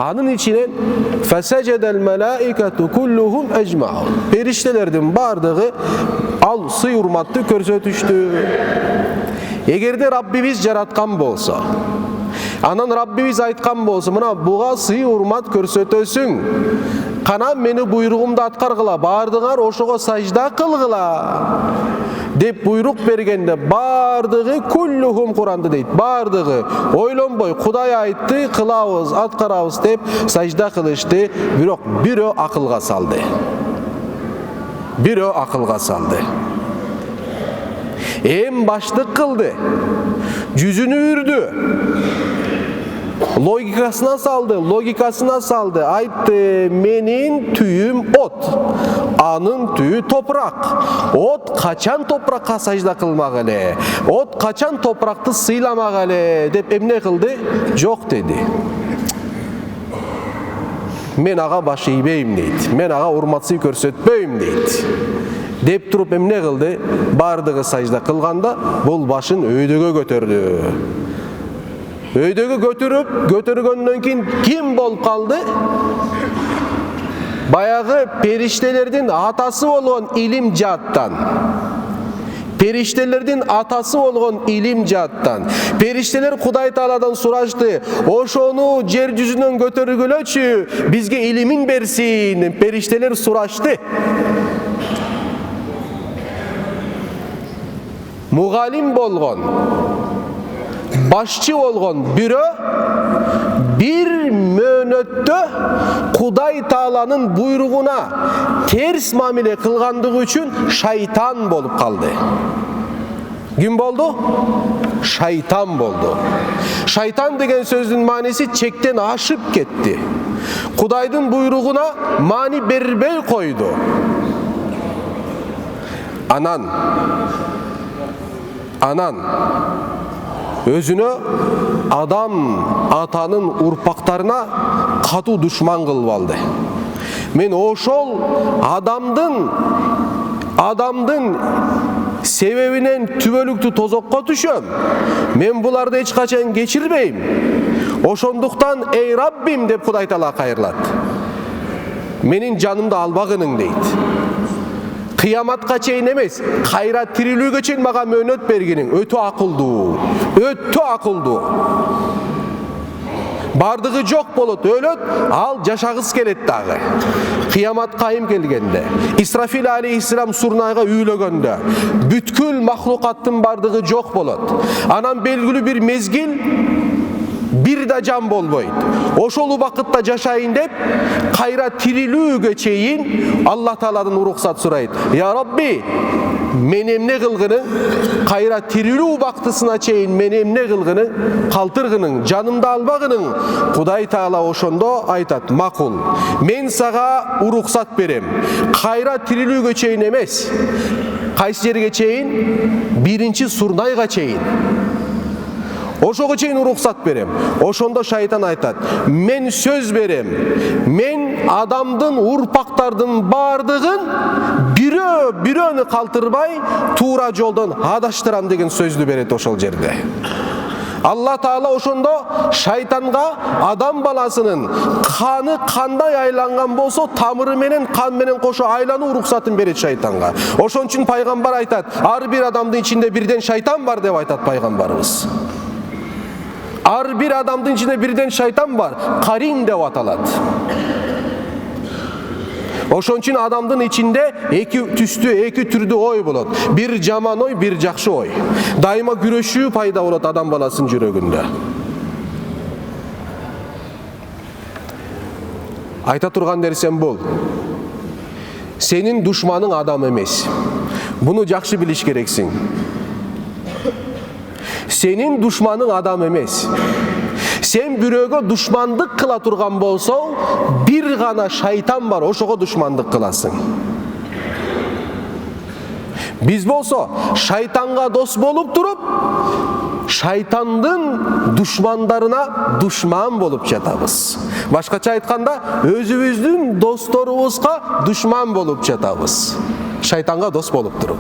Anın içinen fesecedel melaiketu kulluhum ecma'un. Periştelerden bardığı al sый urmatты көрсөтүштү. Эгерде Rabbimiz жараткан болсо, анан Rabbimiz айткан болсо, мына буга сый урмат көрсөтөсүң, кана мени буйругумду аткаргыла, бардыңар ошого сажда кылгыла деп буйрук бергенде бардыгы куллухум Куранды дейт, бардыгы ойлонбой Кудай айтты, кылабыз, аткарабыз деп сажда кылышты, бирок бирөө акылга салды. Бирөө акылга салды. Эм баштык кылды, жүзүнү үрдү, логикасына салды, айтты, менин түйүм от, анын түйү топурак. От качан топуракка сажда кылмак эле, от качан топуракты сыйламак эле деп эмне кылды? Жок деди. Мен ага баш ийбейм дейт, мен ага урматсый көрсөтпөйм дейт. Деп туруп эмне кылды? Бардыгы сажда кылганда бул башын өйдөгө көтөрдү. Өйдөгө көтөргөндөн кийин ким болуп калды? Баягы периштелердин атасы болгон илим жааттан. Периштелердин атасы болгон илим жааттан. Периштелер Кудай Тааладан сурашты, ошону жер жүзүнөн көтөргүлөчү, бизге илимин берсин. Периштелер сурашты. Мугалим болгон, башчы болгон бирөө бир мөөнөттө Кудай Тааланын буйругуна терс мамиле кылгандыгы үчүн шайтан болуп калды. Ким болду? Шайтан болду. Шайтан деген сөздүн мааниси чектен ашып кетти. Кудайдын буйругуна маани бербей койду. Анан өзүнө адам атанын урпактарына катуу душман кылып алды. Мен ошол адамдын себебинен түбөлүктүү тозокко түшөм. Мен буларды эч качан кечирбейм. Ошондуктан эй Раббим деп Кудай Таала кайрылат. Менин жанымды албагының дейт. Кыяматка чейин эмес, кайра тирилүүгө чейин мага мөөнөт бергениң өтө акылдуу. Өтө акылдуу. Бардыгы жок болот, өлөт, ал жашагыс келет дагы. Кыямат кайым келгенде, Исрафил алейхиссалам сурнайга үйлөгөндө, бүткүл махлукаттын бардыгы жок болот. Анан белгилүү бир мезгил бир да жан болбойт. Ошол убакытта жашайын деп, кайра тирилүүгө чейин Аллах Тааладан уруксат сурайт. Я Рабби, мен эмне кылгының, кайра тирилүү убактысына чейин мен эмне кылгының, калтыргының, жанымды албагының. Кудай Таала ошондо айтат, макул, мен сага уруксат берем. Кайра тирилүүгө чейин эмес, кайсы жерге чейин? Биринчи сурнайга чейин. Ошого чейин уруксат берем. Ошондо шайтан айтат, мен сөз берем, мен адамдын урпактардын бардыгын бирөөнү калтырбай туура жолдон адаштырам деген сөздү берет ошол жерде. Алла Таала ошондо шайтанга адам баласынын каны кандай айланган болсо, тамыры менен кан менен кошо айлануу уруксатын берет шайтанга. Ошон үчүн пайгамбар айтат, ар бир адамдын ичинде бирден шайтан бар деп айтат пайгамбарыбыз. Ар бир адамдын ичинде бирден шайтан бар, карин деп аталат. Ошон үчүн адамдын ичинде эки түстүү, эки түрдүү ой болот. Бир жаман ой, бир жакшы ой. Дайыма күрөшүү пайда болот адам баласынын жүрөгүндө. Айта турган нерсем бул. Сенин душманың адам эмес. Буну жакшы билиш керексиң. Сенин душманың адам эмес. Сен бирөөгө душмандык кыла турган болсоң, бир гана шайтан бар, ошого душмандык кыласың. Биз болсо шайтанга дос болуп туруп, шайтандын душмандарына душман болуп жатабыз. Башкача айтканда, өзүбүздүн досторубузга душман болуп жатабыз. Шайтанга дос болуп туруп.